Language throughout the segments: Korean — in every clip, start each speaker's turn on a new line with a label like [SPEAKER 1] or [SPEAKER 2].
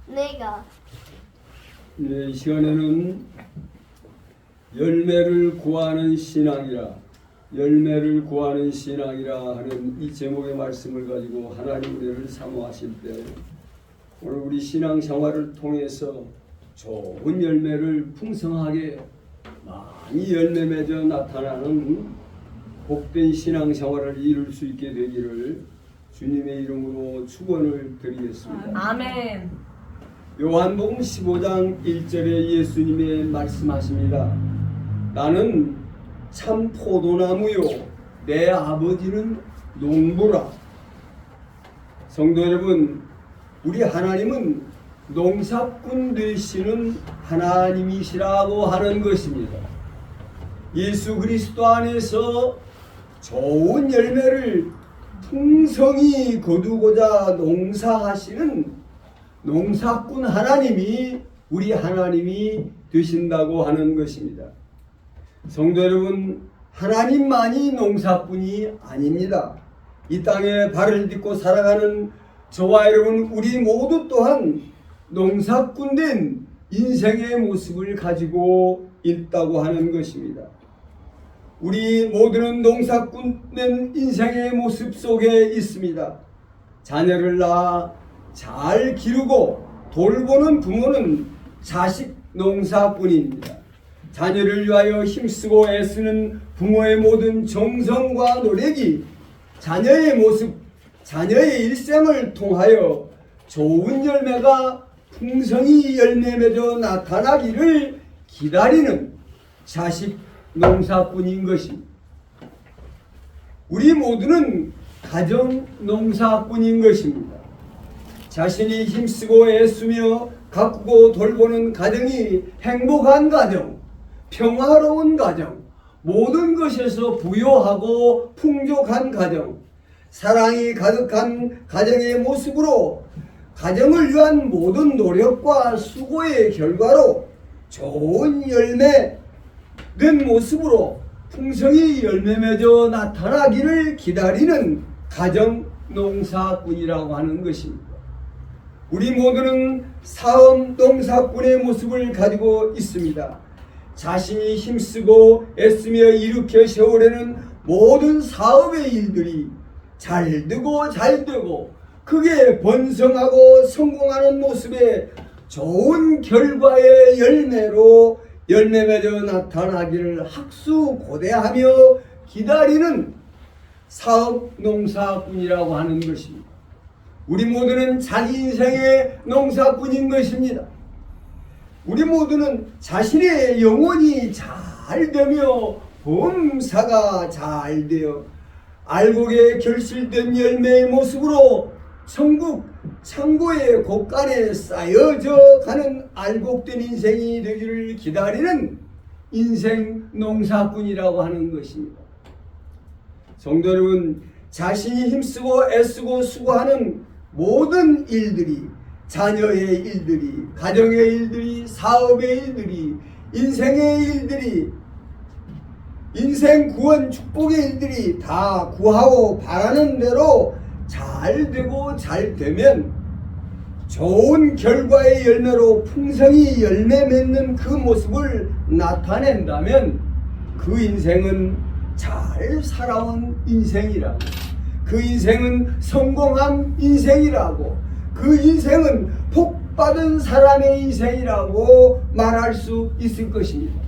[SPEAKER 1] 내가.
[SPEAKER 2] 이 시간에는 열매를 구하는 신앙이라 하는 이 제목의 말씀을 가지고 하나님 우리를 사모하실 때 오늘 우리 신앙생활을 통해서 좋은 열매를 풍성하게 많이 열매 맺어 나타나는 복된 신앙생활을 이룰 수 있게 되기를 주님의 이름으로 축원을 드리겠습니다.
[SPEAKER 3] 아멘.
[SPEAKER 2] 요한복음 15장 1절에 예수님이 말씀하십니다. 나는 참 포도나무요 내 아버지는 농부라. 성도 여러분, 우리 하나님은 농사꾼 되시는 하나님이시라고 하는 것입니다. 예수 그리스도 안에서 좋은 열매를 풍성히 거두고자 농사하시는 농사꾼 하나님이 우리 하나님이 되신다고 하는 것입니다. 성도 여러분, 하나님만이 농사꾼이 아닙니다. 이 땅에 발을 딛고 살아가는 저와 여러분, 우리 모두 또한 농사꾼된 인생의 모습을 가지고 있다고 하는 것입니다. 우리 모두는 농사꾼된 인생의 모습 속에 있습니다. 자녀를 낳아 잘 기르고 돌보는 부모는 자식 농사꾼입니다. 자녀를 위하여 힘쓰고 애쓰는 부모의 모든 정성과 노력이 자녀의 모습, 자녀의 일생을 통하여 좋은 열매가 풍성히 열매 맺어 나타나기를 기다리는 자식 농사꾼인 것입니다. 우리 모두는 가정 농사꾼인 것입니다. 자신이 힘쓰고 애쓰며 가꾸고 돌보는 가정이 행복한 가정, 평화로운 가정, 모든 것에서 부요하고 풍족한 가정, 사랑이 가득한 가정의 모습으로 가정을 위한 모든 노력과 수고의 결과로 좋은 열매 된 모습으로 풍성히 열매 맺어 나타나기를 기다리는 가정 농사꾼이라고 하는 것입니다. 우리 모두는 사업 농사꾼의 모습을 가지고 있습니다. 자신이 힘쓰고 애쓰며 일으켜 세우려는 모든 사업의 일들이 잘 되고 크게 번성하고 성공하는 모습에 좋은 결과의 열매로 열매 맺어 나타나기를 학수고대하며 기다리는 사업 농사꾼이라고 하는 것입니다. 우리 모두는 자기 인생의 농사꾼인 것입니다. 우리 모두는 자신의 영혼이 잘 되며 범사가 잘 되어 알곡에 결실된 열매의 모습으로 천국 창고의 곳간에 쌓여져 가는 알곡된 인생이 되기를 기다리는 인생 농사꾼이라고 하는 것입니다. 성도 여러분, 자신이 힘쓰고 애쓰고 수고하는 모든 일들이, 자녀의 일들이, 가정의 일들이, 사업의 일들이, 인생의 일들이, 인생 구원 축복의 일들이 다 구하고 바라는 대로 잘 되고 잘 되면 좋은 결과의 열매로 풍성히 열매 맺는 그 모습을 나타낸다면 그 인생은 잘 살아온 인생이라고, 그 인생은 성공한 인생이라고, 그 인생은 복받은 사람의 인생이라고 말할 수 있을 것입니다.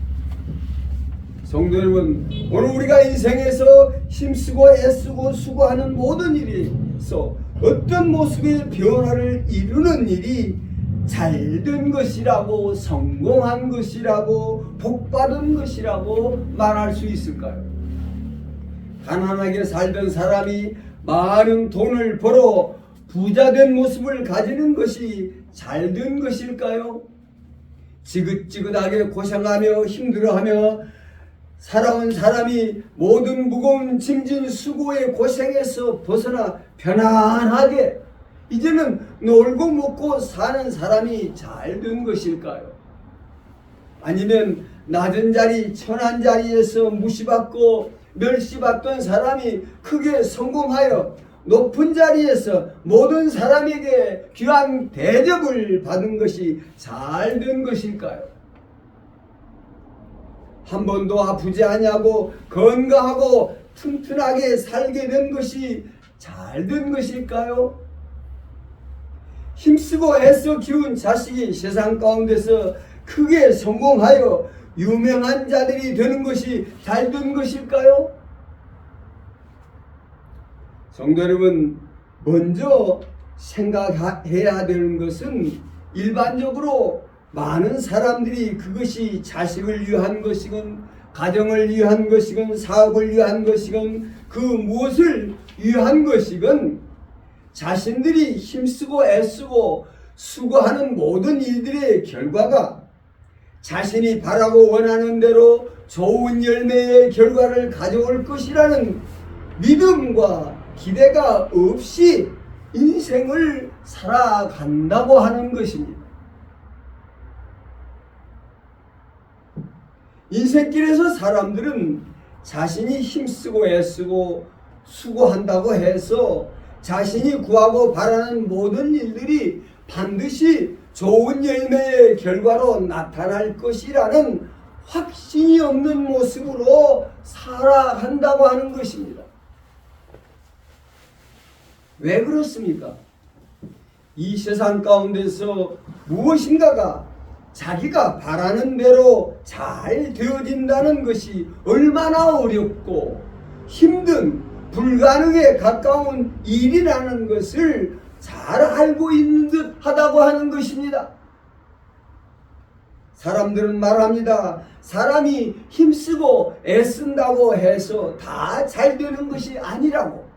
[SPEAKER 2] 성도 여러분, 오늘 우리가 인생에서 힘쓰고 애쓰고 수고하는 모든 일에서 어떤 모습의 변화를 이루는 일이 잘된 것이라고, 성공한 것이라고, 복받은 것이라고 말할 수 있을까요? 가난하게 살던 사람이 많은 돈을 벌어 부자된 모습을 가지는 것이 잘된 것일까요? 지긋지긋하게 고생하며 힘들어하며 살아온 사람이 모든 무거운 짐진 수고의 고생에서 벗어나 편안하게 이제는 놀고 먹고 사는 사람이 잘된 것일까요? 아니면 낮은 자리, 천한 자리에서 무시받고 멸시받던 사람이 크게 성공하여 높은 자리에서 모든 사람에게 귀한 대접을 받은 것이 잘 된 것일까요? 한 번도 아프지 아니하고 건강하고 튼튼하게 살게 된 것이 잘 된 것일까요? 힘쓰고 애써 키운 자식이 세상 가운데서 크게 성공하여 유명한 자들이 되는 것이 잘 된 것일까요? 성도 여러분, 먼저 생각해야 되는 것은 일반적으로 많은 사람들이 그것이 자식을 위한 것이건 가정을 위한 것이건 사업을 위한 것이건 그 무엇을 위한 것이건 자신들이 힘쓰고 애쓰고 수고하는 모든 일들의 결과가 자신이 바라고 원하는 대로 좋은 열매의 결과를 가져올 것이라는 믿음과 기대가 없이 인생을 살아간다고 하는 것입니다. 인생길에서 사람들은 자신이 힘쓰고 애쓰고 수고한다고 해서 자신이 구하고 바라는 모든 일들이 반드시 좋은 열매의 결과로 나타날 것이라는 확신이 없는 모습으로 살아간다고 하는 것입니다. 왜 그렇습니까? 이 세상 가운데서 무엇인가가 자기가 바라는 대로 잘 되어진다는 것이 얼마나 어렵고 힘든 불가능에 가까운 일이라는 것을 잘 알고 있는 듯 하다고 하는 것입니다. 사람들은 말합니다. 사람이 힘쓰고 애쓴다고 해서 다 잘 되는 것이 아니라고.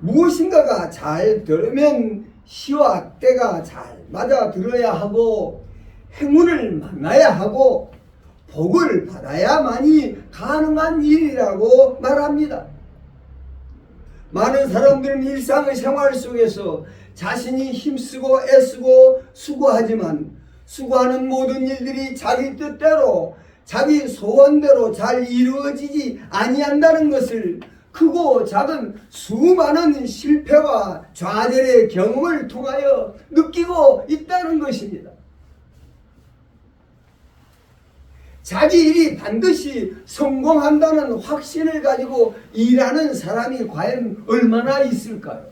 [SPEAKER 2] 무엇인가가 잘 되려면 시와 때가 잘 맞아 들어야 하고 행운을 만나야 하고 복을 받아야만이 가능한 일이라고 말합니다. 많은 사람들은 일상의 생활 속에서 자신이 힘쓰고 애쓰고 수고하지만 수고하는 모든 일들이 자기 뜻대로 자기 소원대로 잘 이루어지지 아니한다는 것을 크고 작은 수많은 실패와 좌절의 경험을 통하여 느끼고 있다는 것입니다. 자기 일이 반드시 성공한다는 확신을 가지고 일하는 사람이 과연 얼마나 있을까요?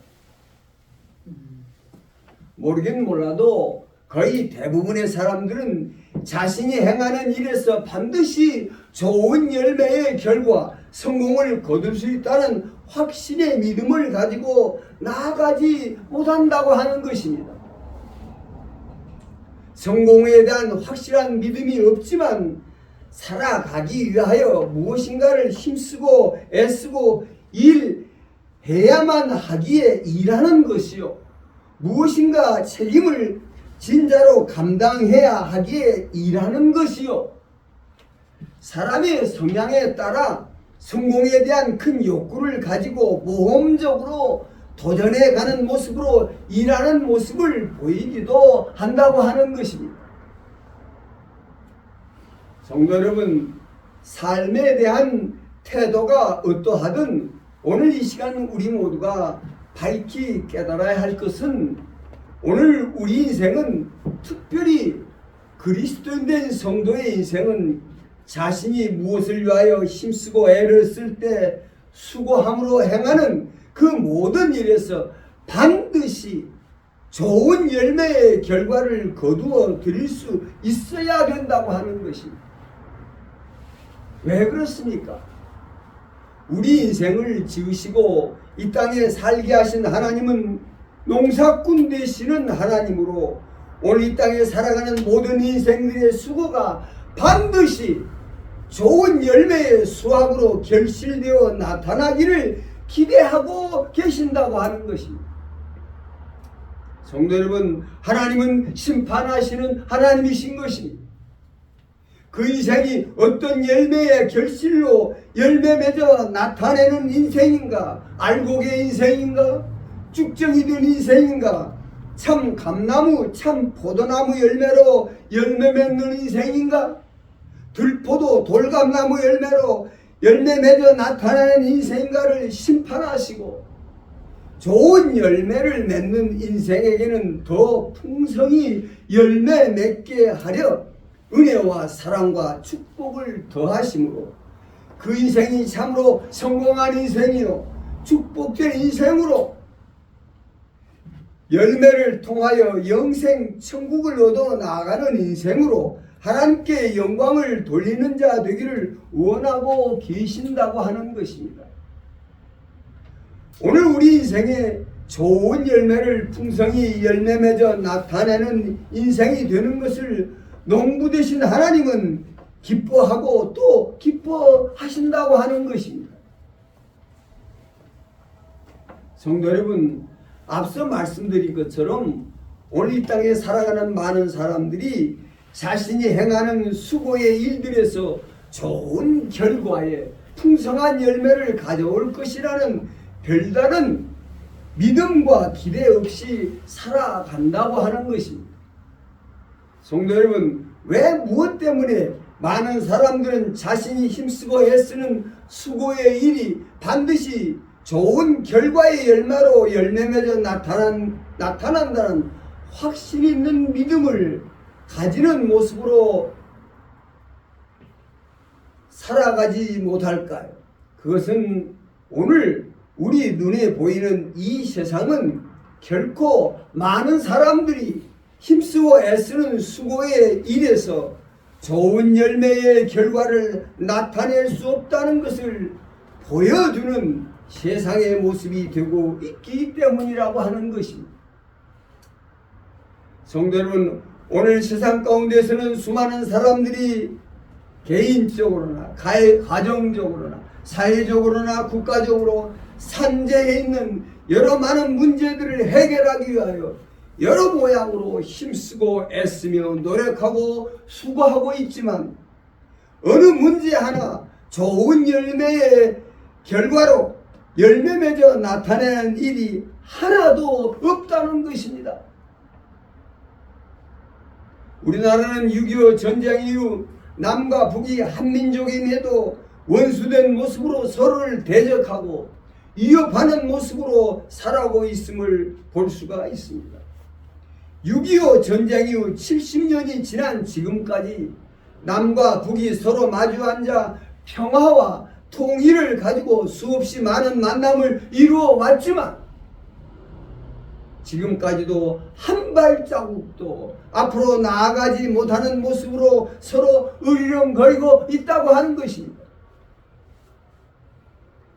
[SPEAKER 2] 모르긴 몰라도 거의 대부분의 사람들은 자신이 행하는 일에서 반드시 좋은 열매의 결과, 성공을 거둘 수 있다는 확신의 믿음을 가지고 나아가지 못한다고 하는 것입니다. 성공에 대한 확실한 믿음이 없지만 살아가기 위하여 무엇인가를 힘쓰고 애쓰고 일해야만 하기에 일하는 것이요, 무엇인가 책임을 진짜로 감당해야 하기에 일하는 것이요, 사람의 성향에 따라 성공에 대한 큰 욕구를 가지고 모험적으로 도전해가는 모습으로 일하는 모습을 보이기도 한다고 하는 것입니다. 성도 여러분, 삶에 대한 태도가 어떠하든 오늘 이 시간 우리 모두가 밝히 깨달아야 할 것은, 오늘 우리 인생은, 특별히 그리스도인 된 성도의 인생은 자신이 무엇을 위하여 힘쓰고 애를 쓸 때 수고함으로 행하는 그 모든 일에서 반드시 좋은 열매의 결과를 거두어 드릴 수 있어야 된다고 하는 것입니다. 왜 그렇습니까? 우리 인생을 지으시고 이 땅에 살게 하신 하나님은 농사꾼 되시는 하나님으로 오늘 이 땅에 살아가는 모든 인생들의 수고가 반드시 좋은 열매의 수확으로 결실되어 나타나기를 기대하고 계신다고 하는 것입니다. 성도 여러분, 하나님은 심판하시는 하나님이신 것입니다. 그 인생이 어떤 열매의 결실로 열매 맺어 나타내는 인생인가, 알곡의 인생인가, 쭉정이 된 인생인가, 참 감나무, 참 포도나무 열매로 열매 맺는 인생인가, 들포도 돌감나무 열매로 열매 맺어 나타나는 인생인가를 심판하시고 좋은 열매를 맺는 인생에게는 더 풍성히 열매 맺게 하려 은혜와 사랑과 축복을 더하심으로 그 인생이 참으로 성공한 인생이요 축복된 인생으로 열매를 통하여 영생 천국을 얻어 나아가는 인생으로 하나님께 영광을 돌리는 자 되기를 원하고 계신다고 하는 것입니다. 오늘 우리 인생에 좋은 열매를 풍성히 열매 맺어 나타내는 인생이 되는 것을 농부 되신 하나님은 기뻐하고 또 기뻐하신다고 하는 것입니다. 성도 여러분, 앞서 말씀드린 것처럼 오늘 이 땅에 살아가는 많은 사람들이 자신이 행하는 수고의 일들에서 좋은 결과에 풍성한 열매를 가져올 것이라는 별다른 믿음과 기대 없이 살아간다고 하는 것입니다. 성도 여러분, 왜 무엇 때문에 많은 사람들은 자신이 힘쓰고 애쓰는 수고의 일이 반드시 좋은 결과의 열매로 열매 맺어 나타난다는 확신 있는 믿음을 가지는 모습으로 살아가지 못할까요? 그것은 오늘 우리 눈에 보이는 이 세상은 결코 많은 사람들이 힘쓰고 애쓰는 수고의 일에서 좋은 열매의 결과를 나타낼 수 없다는 것을 보여주는 세상의 모습이 되고 있기 때문이라고 하는 것입니다. 성도 여러분, 오늘 세상 가운데서는 수많은 사람들이 개인적으로나 가정적으로나 사회적으로나 국가적으로 산재해 있는 여러 많은 문제들을 해결하기 위하여 여러 모양으로 힘쓰고 애쓰며 노력하고 수고하고 있지만 어느 문제 하나 좋은 열매의 결과로 열매 맺어 나타내는 일이 하나도 없다는 것입니다. 우리나라는 6.25 전쟁 이후 남과 북이 한민족임에도 원수된 모습으로 서로를 대적하고 위협하는 모습으로 살아오고 있음을 볼 수가 있습니다. 6.25 전쟁 이후 70년이 지난 지금까지 남과 북이 서로 마주 앉아 평화와 통일을 가지고 수없이 많은 만남을 이루어 왔지만 지금까지도 한 발자국도 앞으로 나아가지 못하는 모습으로 서로 으리렁거리고 있다고 하는 것입니다.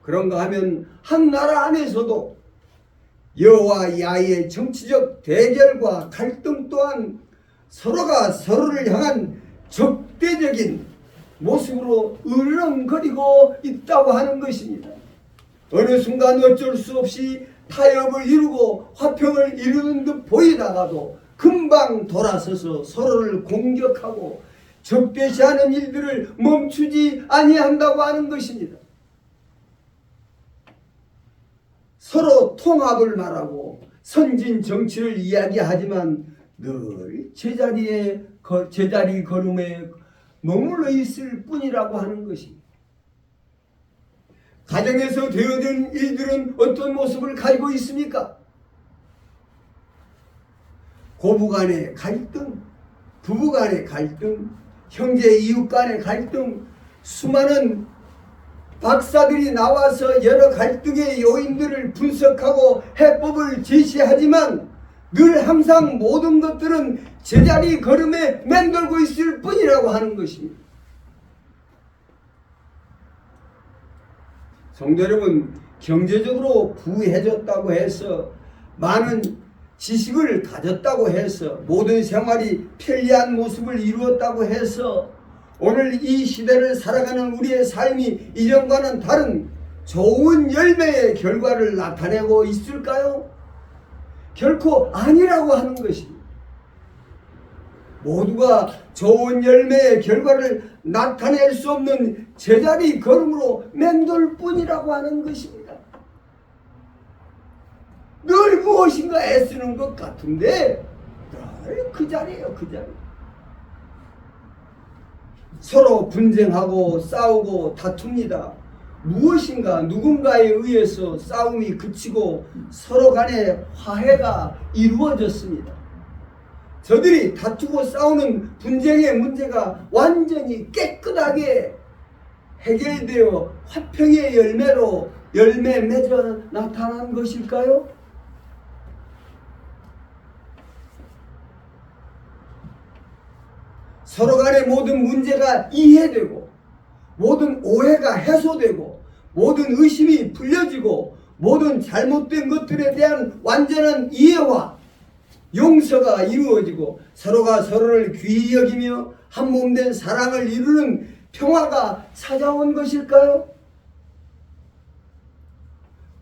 [SPEAKER 2] 그런가 하면 한 나라 안에서도 여와 야의 정치적 대결과 갈등 또한 서로가 서로를 향한 적대적인 모습으로 으르렁거리고 있다고 하는 것입니다. 어느 순간 어쩔 수 없이 타협을 이루고 화평을 이루는 듯 보이다가도 금방 돌아서서 서로를 공격하고 적대시하는 일들을 멈추지 아니한다고 하는 것입니다. 서로 통합을 말하고 선진 정치를 이야기하지만 늘 제자리 걸음에 머물러 있을 뿐이라고 하는 것입니다. 가정에서 되어진 일들은 어떤 모습을 가지고 있습니까? 고부 간의 갈등, 부부 간의 갈등, 형제 이웃 간의 갈등, 수많은 박사들이 나와서 여러 갈등의 요인들을 분석하고 해법을 제시하지만 늘 항상 모든 것들은 제자리 걸음에 맴돌고 있을 뿐이라고 하는 것입니다. 성도 여러분, 경제적으로 부해졌다고 해서 많은 지식을 가졌다고 해서 모든 생활이 편리한 모습을 이루었다고 해서 오늘 이 시대를 살아가는 우리의 삶이 이전과는 다른 좋은 열매의 결과를 나타내고 있을까요? 결코 아니라고 하는 것입니다. 모두가 좋은 열매의 결과를 나타낼 수 없는 제자리 걸음으로 맴돌 뿐이라고 하는 것입니다. 늘 무엇인가 애쓰는 것 같은데 늘 그 자리예요, 그 자리. 서로 분쟁하고 싸우고 다툽니다. 무엇인가 누군가에 의해서 싸움이 그치고 서로 간에 화해가 이루어졌습니다. 저들이 다투고 싸우는 분쟁의 문제가 완전히 깨끗하게 해결되어 화평의 열매로 열매 맺어 나타난 것일까요? 서로 간의 모든 문제가 이해되고 모든 오해가 해소되고 모든 의심이 풀려지고 모든 잘못된 것들에 대한 완전한 이해와 용서가 이루어지고 서로가 서로를 귀히 여기며 한몸된 사랑을 이루는 평화가 찾아온 것일까요?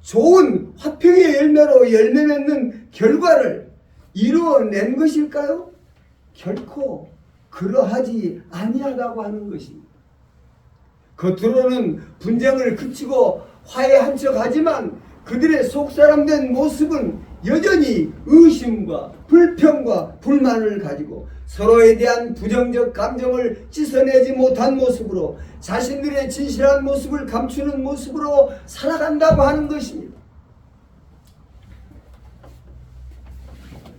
[SPEAKER 2] 좋은 화평의 열매로 열매 맺는 결과를 이루어낸 것일까요? 결코 그러하지 아니하다고 하는 것입니다. 겉으로는 분쟁을 그치고 화해한 척하지만 그들의 속사람된 모습은 여전히 의심과 불평과 불만을 가지고 서로에 대한 부정적 감정을 씻어내지 못한 모습으로 자신들의 진실한 모습을 감추는 모습으로 살아간다고 하는 것입니다.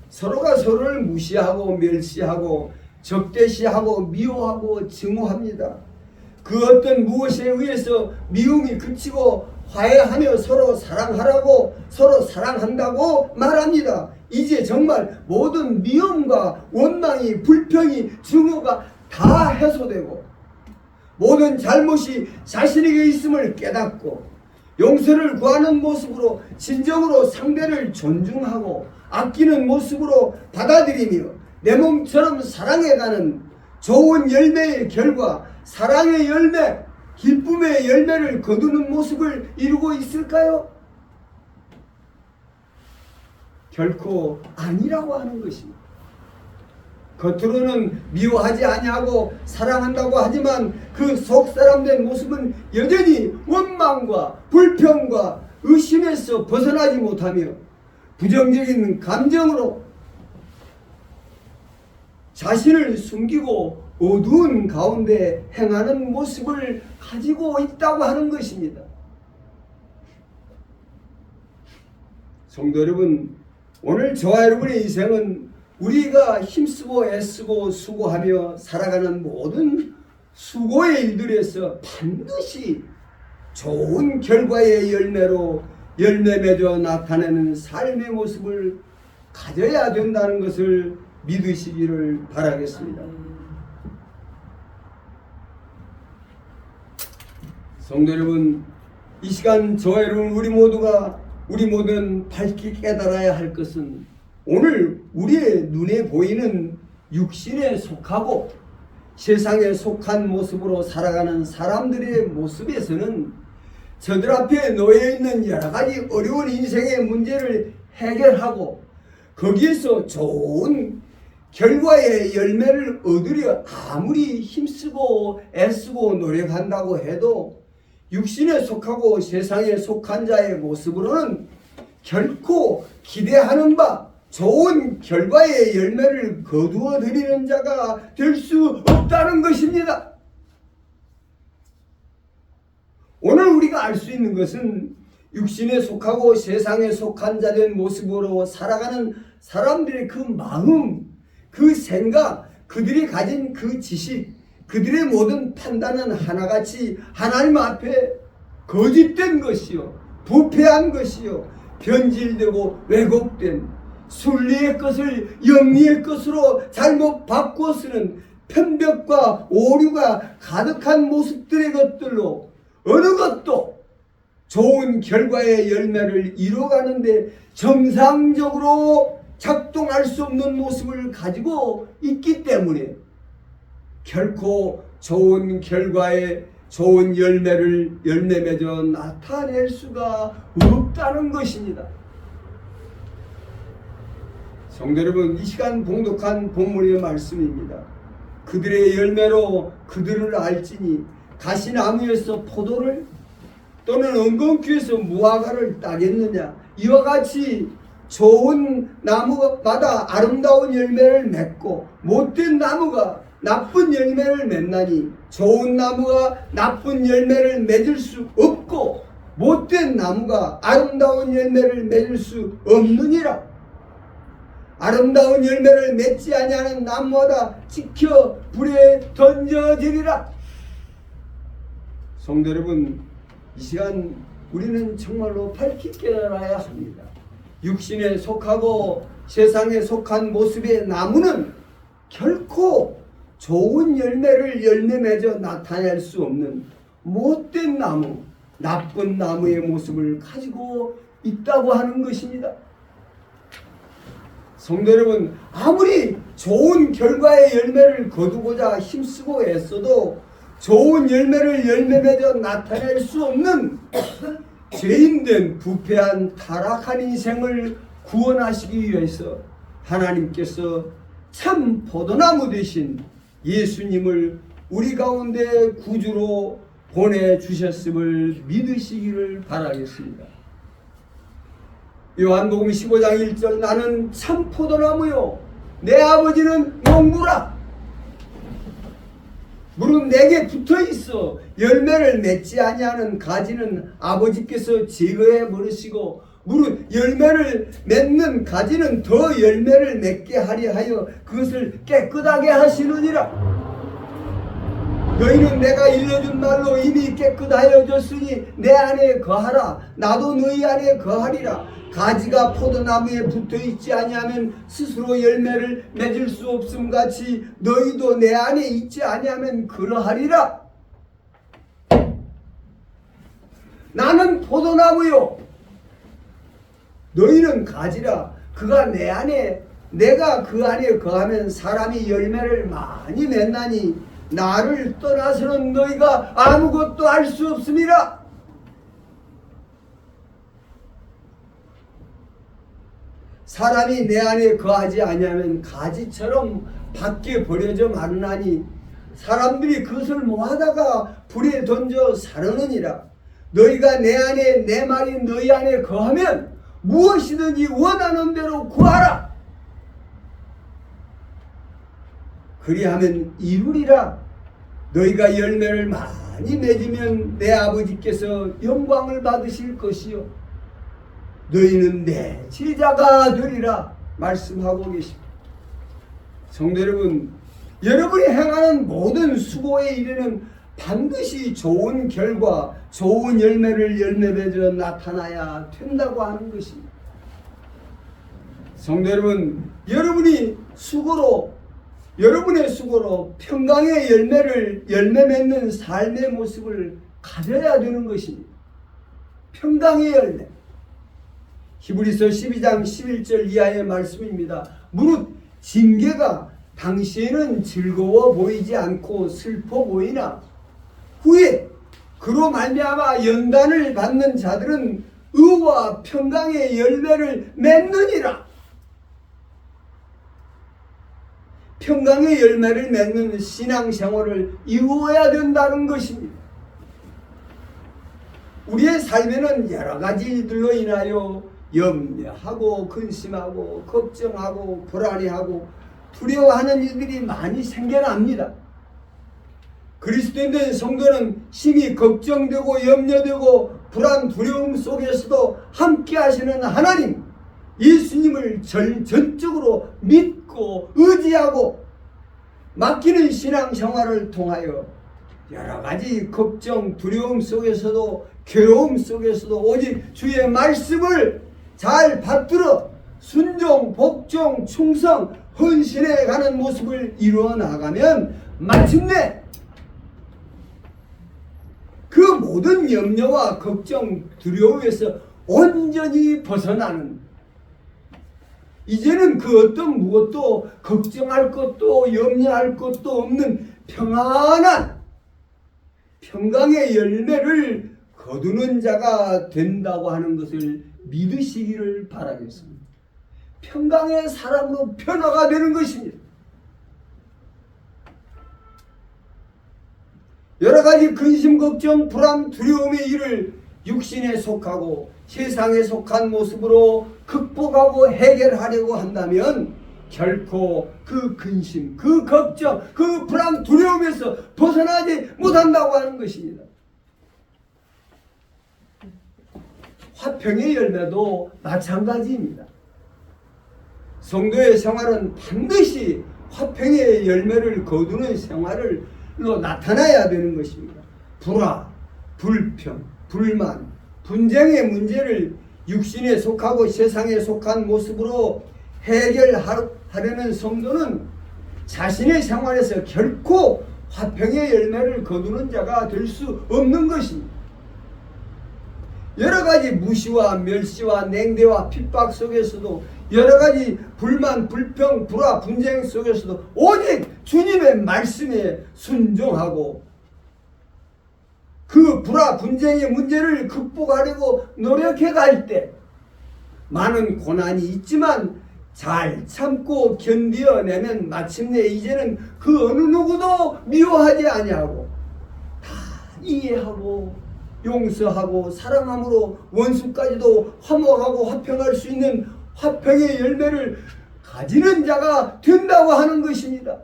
[SPEAKER 2] 서로가 서로를 무시하고 멸시하고 적대시하고 미워하고 증오합니다. 그 어떤 무엇에 의해서 미움이 그치고 화해하며 서로 사랑하라고 서로 사랑한다고 말합니다. 이제 정말 모든 미움과 원망이 불평이 증오가 다 해소되고 모든 잘못이 자신에게 있음을 깨닫고 용서를 구하는 모습으로 진정으로 상대를 존중하고 아끼는 모습으로 받아들이며 내 몸처럼 사랑해가는 좋은 열매의 결과 사랑의 열매, 기쁨의 열매를 거두는 모습을 이루고 있을까요? 결코 아니라고 하는 것입니다. 겉으로는 미워하지 아니하고 사랑한다고 하지만 그 속사람된 모습은 여전히 원망과 불평과 의심에서 벗어나지 못하며 부정적인 감정으로 자신을 숨기고 어두운 가운데 행하는 모습을 가지고 있다고 하는 것입니다. 성도 여러분, 오늘 저와 여러분의 인생은 우리가 힘쓰고 애쓰고 수고하며 살아가는 모든 수고의 일들에서 반드시 좋은 결과의 열매로 열매 맺어 나타내는 삶의 모습을 가져야 된다는 것을 믿으시기를 바라겠습니다. 성도 여러분, 이 시간 저와 여러분 우리 모두는 밝히 깨달아야 할 것은 오늘 우리의 눈에 보이는 육신에 속하고 세상에 속한 모습으로 살아가는 사람들의 모습에서는 저들 앞에 놓여있는 여러가지 어려운 인생의 문제를 해결하고 거기에서 좋은 결과의 열매를 얻으려 아무리 힘쓰고 애쓰고 노력한다고 해도 육신에 속하고 세상에 속한 자의 모습으로는 결코 기대하는 바 좋은 결과의 열매를 거두어 드리는 자가 될 수 없다는 것입니다. 오늘 우리가 알 수 있는 것은 육신에 속하고 세상에 속한 자된 모습으로 살아가는 사람들의 그 마음, 그 생각, 그들이 가진 그 지식, 그들의 모든 판단은 하나같이 하나님 앞에 거짓된 것이요, 부패한 것이요, 변질되고 왜곡된 순리의 것을 영리의 것으로 잘못 바꾸어 쓰는 편벽과 오류가 가득한 모습들의 것들로 어느 것도 좋은 결과의 열매를 이뤄가는데 정상적으로 작동할 수 없는 모습을 가지고 있기 때문에 결코 좋은 결과의 좋은 열매를 열매 맺어 나타낼 수가 없다는 것입니다. 성도 여러분, 이 시간 봉독한 본문의 말씀입니다. 그들의 열매로 그들을 알지니 가시나무에서 포도를 또는 은근귀에서 무화과를 따겠느냐. 이와 같이 좋은 나무마다 아름다운 열매를 맺고 못된 나무가
[SPEAKER 1] 나쁜 열매를 맺나니 좋은 나무가 나쁜 열매를 맺을 수 없고 못된 나무가 아름다운 열매를 맺을 수 없느니라. 아름다운 열매를 맺지 아니하는 나무마다 지켜 불에 던져지리라. 성도 여러분, 이 시간 우리는 정말로 밝히 깨달아야 합니다. 육신에 속하고 세상에 속한 모습의 나무는 결코 좋은 열매를 열매 맺어 나타낼 수 없는 못된 나무, 나쁜 나무의 모습을 가지고 있다고 하는 것입니다. 성도 여러분, 아무리 좋은 결과의 열매를 거두고자 힘쓰고 애써도 좋은 열매를 열매 맺어 나타낼 수 없는 죄인된 부패한 타락한 인생을 구원하시기 위해서 하나님께서 참 포도나무 되신 예수님을 우리 가운데 구주로 보내주셨음을 믿으시기를 바라겠습니다. 요한복음 15장 1절 나는 참 포도나무요 내 아버지는 농부라. 무릇 내게 붙어있어 열매를 맺지 아니하는 가지는 아버지께서 제거해 버리시고 무릇 열매를 맺는 가지는 더 열매를 맺게 하려 하여 그것을 깨끗하게 하시느니라. 너희는 내가 일러준 말로 이미 깨끗하여졌으니 내 안에 거하라. 나도 너희 안에 거하리라. 가지가 포도나무에 붙어있지 아니하면 스스로 열매를 맺을 수 없음 같이 너희도 내 안에 있지 아니하면 그러하리라. 나는 포도나무요 너희는 가지라. 그가 내 안에 내가 그 안에 거하면 사람이 열매를 많이 맺나니 나를 떠나서는 너희가 아무것도 할 수 없음이라. 사람이 내 안에 거하지 아니하면 가지처럼 밖에 버려져 마르나니 사람들이 그것을 모아다가 불에 던져 사르느니라. 너희가 내 안에 내 말이 너희 안에 거하면 무엇이든지 원하는 대로 구하라. 그리하면 이루리라. 너희가 열매를 많이 맺으면 내 아버지께서 영광을 받으실 것이요 너희는 내 제자가 되리라 말씀하고 계십니다. 성도 여러분, 여러분이 행하는 모든 수고의 일에는 반드시 좋은 결과, 좋은 열매를 열매 맺어 나타나야 된다고 하는 것입니다. 성도 여러분, 여러분의 수고로 평강의 열매 맺는 삶의 모습을 가져야 되는 것입니다. 평강의 열매. 히브리서 12장 11절 이하의 말씀입니다. 무릇 징계가 당시에는 즐거워 보이지 않고 슬퍼 보이나 후에 그로 말미암아 연단을 받는 자들은 의와 평강의 열매를 맺느니라. 평강의 열매를 맺는 신앙생활을 이루어야 된다는 것입니다. 우리의 삶에는 여러 가지 일들로 인하여 염려하고 근심하고 걱정하고 불안해하고 두려워하는 일들이 많이 생겨납니다. 그리스도인된 성도는 심히 걱정되고 염려되고 불안 두려움 속에서도 함께 하시는 하나님 예수님을 전적으로 믿고 의지하고 맡기는 신앙생활을 통하여 여러 가지 걱정 두려움 속에서도 괴로움 속에서도 오직 주의 말씀을 잘 받들어 순종, 복종, 충성, 헌신해 가는 모습을 이루어 나가면 마침내 그 모든 염려와 걱정, 두려움에서 온전히 벗어나는, 이제는 그 어떤 무엇도 걱정할 것도 염려할 것도 없는 평안한 평강의 열매를 거두는 자가 된다고 하는 것을 믿으시기를 바라겠습니다. 평강의 사람으로 변화가 되는 것입니다. 여러 가지 근심, 걱정, 불안, 두려움의 일을 육신에 속하고 세상에 속한 모습으로 극복하고 해결하려고 한다면 결코 그 근심, 그 걱정, 그 불안, 두려움에서 벗어나지 못한다고 하는 것입니다. 화평의 열매도 마찬가지입니다. 성도의 생활은 반드시 화평의 열매를 거두는 생활로 나타나야 되는 것입니다. 불화, 불평, 불만, 분쟁의 문제를 육신에 속하고 세상에 속한 모습으로 해결하려는 성도는 자신의 생활에서 결코 화평의 열매를 거두는 자가 될 수 없는 것입니다. 여러 가지 무시와 멸시와 냉대와 핍박 속에서도 여러 가지 불만, 불평, 불화, 분쟁 속에서도 오직 주님의 말씀에 순종하고 그 불화, 분쟁의 문제를 극복하려고 노력해 갈 때 많은 고난이 있지만 잘 참고 견디어내면 마침내 이제는 그 어느 누구도 미워하지 아니하고 다 이해하고 용서하고 사랑함으로 원수까지도 화목하고 화평할 수 있는 화평의 열매를 가지는 자가 된다고 하는 것입니다.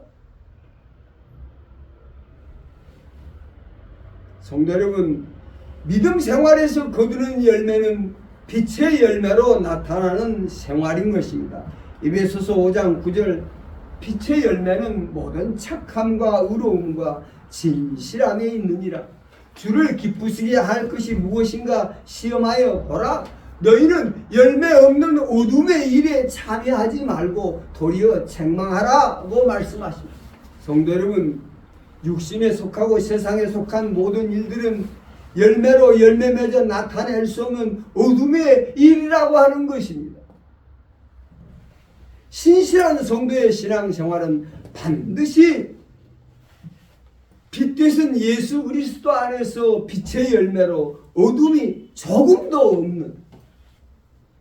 [SPEAKER 1] 성도 여러분, 믿음 생활에서 거두는 열매는 빛의 열매로 나타나는 생활인 것입니다. 에베소서 5장 9절 빛의 열매는 모든 착함과 의로움과 진실함에 있느니라. 주를 기쁘시게 할 것이 무엇인가 시험하여 보라. 너희는 열매 없는 어둠의 일에 참여하지 말고 도리어 책망하라고 말씀하십니다. 성도 여러분, 육신에 속하고 세상에 속한 모든 일들은 열매로 열매 맺어 나타낼 수 없는 어둠의 일이라고 하는 것입니다. 신실한 성도의 신앙생활은 반드시 빛 되신 예수 그리스도 안에서 빛의 열매로 어둠이 조금도 없는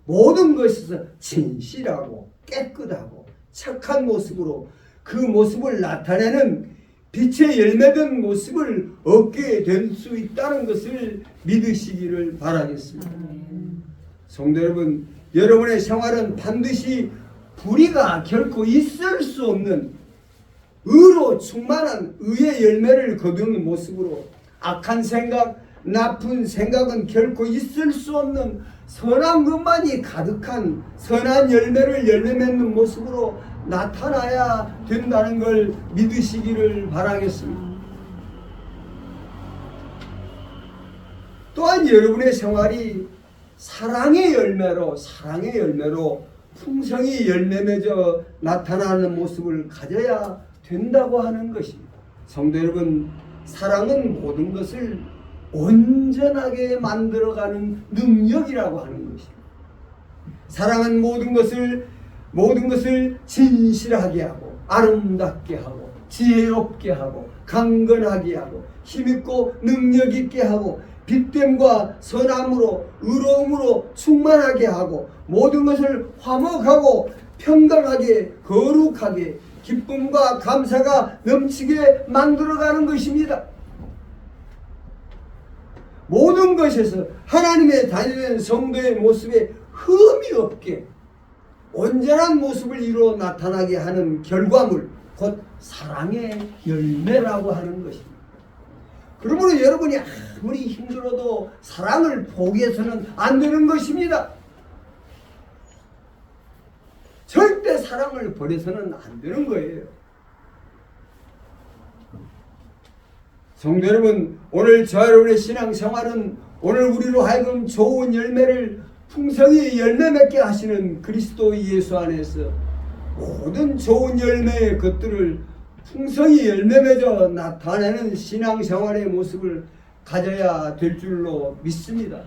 [SPEAKER 1] 모든 것에서 진실하고 깨끗하고 착한 모습으로 그 모습을 나타내는 빛의 열매된 모습을 얻게 될 수 있다는 것을 믿으시기를 바라겠습니다. 성도 여러분, 여러분의 생활은 반드시 불의가 결코 있을 수 없는 의로 충만한 의의 열매를 거두는 모습으로 악한 생각, 나쁜 생각은 결코 있을 수 없는 선한 것만이 가득한 선한 열매를 열매 맺는 모습으로 나타나야 된다는 걸 믿으시기를 바라겠습니다. 또한 여러분의 생활이 사랑의 열매로 풍성히 열매 맺어 나타나는 모습을 가져야 된다고 하는 것입니다. 성도 여러분, 사랑은 모든 것을 온전하게 만들어가는 능력이라고 하는 것입니다. 사랑은 모든 것을 진실하게 하고 아름답게 하고 지혜롭게 하고 강건하게 하고 힘있고 능력있게 하고 빛됨과 선함으로 의로움으로 충만하게 하고 모든 것을 화목하고 평강하게 거룩하게 기쁨과 감사가 넘치게 만들어가는 것입니다. 모든 것에서 하나님의 다니는 성도의 모습에 흠이 없게 온전한 모습을 이루어 나타나게 하는 결과물, 곧 사랑의 열매라고 하는 것입니다. 그러므로 여러분이 아무리 힘들어도 사랑을 포기해서는 안 되는 것입니다. 절대 사랑을 버려서는 안 되는 거예요. 성도 여러분, 오늘 저 여러분의 신앙생활은 오늘 우리로 하여금 좋은 열매를 풍성히 열매 맺게 하시는 그리스도 예수 안에서 모든 좋은 열매의 것들을 풍성히 열매 맺어 나타내는 신앙생활의 모습을 가져야 될 줄로 믿습니다.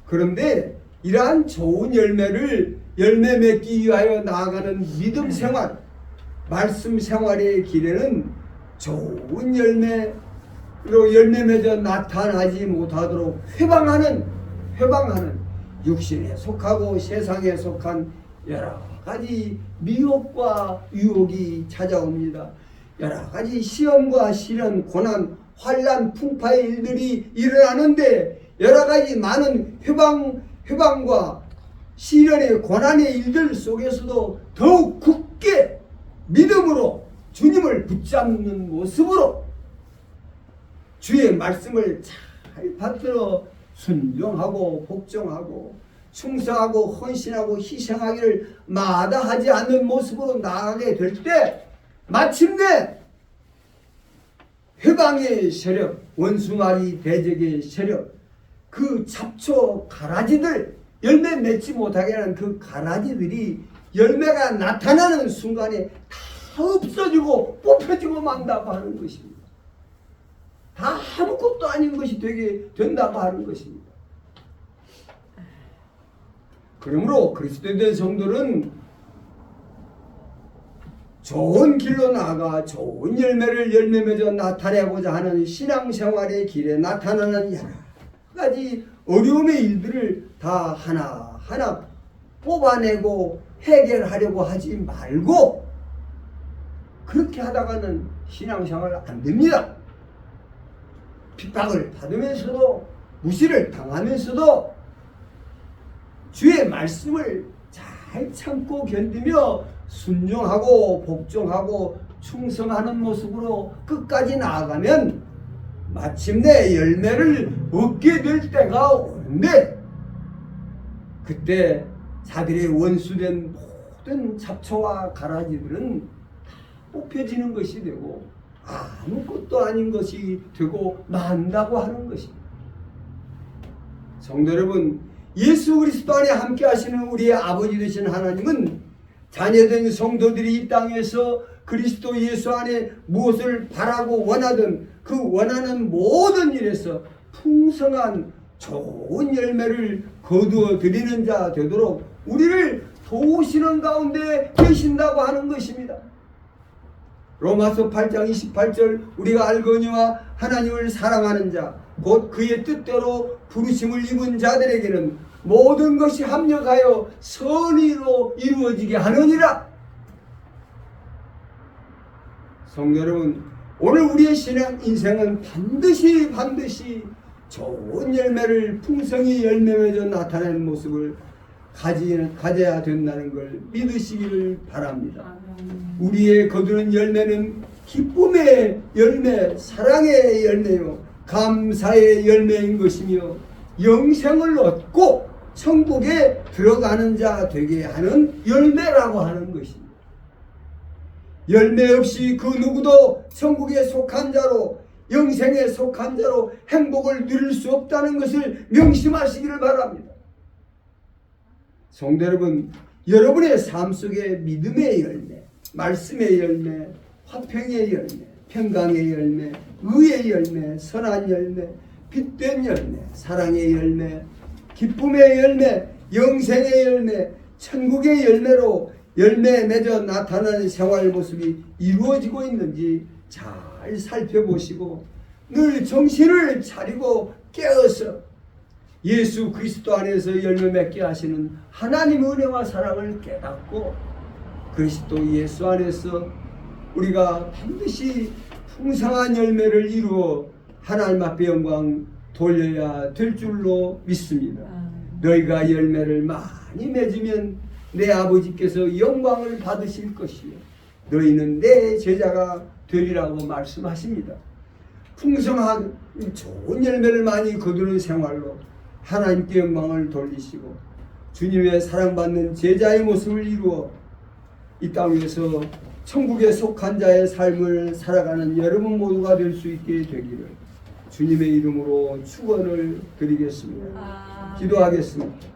[SPEAKER 1] 그런데 이러한 좋은 열매를 열매 맺기 위하여 나아가는 믿음 생활, 말씀 생활의 길에는 좋은 열매로 열매 맺어 나타나지 못하도록 회방하는 육신에 속하고 세상에 속한 여러 가지 미혹과 유혹이 찾아옵니다. 여러 가지 시험과 시련, 고난, 환난, 풍파의 일들이 일어나는데 여러 가지 많은 회방과 시련의 고난의 일들 속에서도 더욱 굳게 믿음으로 주님을 붙잡는 모습으로 주의 말씀을 잘 받들어 순종하고 복종하고 충성하고 헌신하고 희생하기를 마다하지 않는 모습으로 나아가게 될 때 마침내 회방의 세력, 원수마리 대적의 세력, 그 잡초 가라지들, 열매 맺지 못하게 하는 그 가라지들이 열매가 나타나는 순간에 다 없어지고 뽑혀지고 만다고 하는 것입니다. 다 아무것도 아닌 것이 되게 된다고 하는 것입니다. 그러므로 그리스도에 대한 성도는 좋은 길로 나아가 좋은 열매를 열매 맺어 나타내고자 하는 신앙생활의 길에 나타나는 여러 가지 어려움의 일들을 다 하나하나 뽑아내고 해결하려고 하지 말고 그렇게 하다가는 신앙생활 안 됩니다. 핍박을 받으면서도 무시를 당하면서도 주의 말씀을 잘 참고 견디며 순종하고 복종하고 충성하는 모습으로 끝까지 나아가면 마침내 열매를 얻게 될 때가 오는데 그때 자들의 원수된 모든 잡초와 가라지들은 다 뽑혀지는 것이 되고 아무것도 아닌 것이 되고 만다고 하는 것입니다. 성도 여러분, 예수 그리스도 안에 함께 하시는 우리의 아버지 되신 하나님은 자녀된 성도들이 이 땅에서 그리스도 예수 안에 무엇을 바라고 원하든 그 원하는 모든 일에서 풍성한 좋은 열매를 거두어 드리는 자 되도록 우리를 도우시는 가운데 계신다고 하는 것입니다. 로마서 8장 28절 우리가 알거니와 하나님을 사랑하는 자 곧 그의 뜻대로 부르심을 입은 자들에게는 모든 것이 합력하여 선의로 이루어지게 하느니라. 성도 여러분, 오늘 우리의 신앙 인생은 반드시 좋은 열매를 풍성히 열매 맺어 나타내는 모습을 가져야 된다는 걸 믿으시기를 바랍니다. 우리의 거두는 열매는 기쁨의 열매, 사랑의 열매요 감사의 열매인 것이며 영생을 얻고 천국에 들어가는 자 되게 하는 열매라고 하는 것입니다. 열매 없이 그 누구도 천국에 속한 자로 영생에 속한 자로 행복을 누릴 수 없다는 것을 명심하시기를 바랍니다. 성도 여러분, 여러분의 삶 속에 믿음의 열매, 말씀의 열매, 화평의 열매, 평강의 열매, 의의 열매, 선한 열매, 빛된 열매, 사랑의 열매, 기쁨의 열매, 영생의 열매, 천국의 열매로 열매 맺어 나타나는 생활 모습이 이루어지고 있는지 잘 살펴보시고 늘 정신을 차리고 깨어서 예수 그리스도 안에서 열매 맺게 하시는 하나님의 은혜와 사랑을 깨닫고 그리스도 예수 안에서 우리가 반드시 풍성한 열매를 이루어 하나님 앞에 영광 돌려야 될 줄로 믿습니다. 너희가 열매를 많이 맺으면 내 아버지께서 영광을 받으실 것이요 너희는 내 제자가 되리라고 말씀하십니다. 풍성한 좋은 열매를 많이 거두는 생활로 하나님께 영광을 돌리시고 주님의 사랑받는 제자의 모습을 이루어 이 땅에서 천국에 속한 자의 삶을 살아가는 여러분 모두가 될 수 있게 되기를 주님의 이름으로 축원을 드리겠습니다. 기도하겠습니다.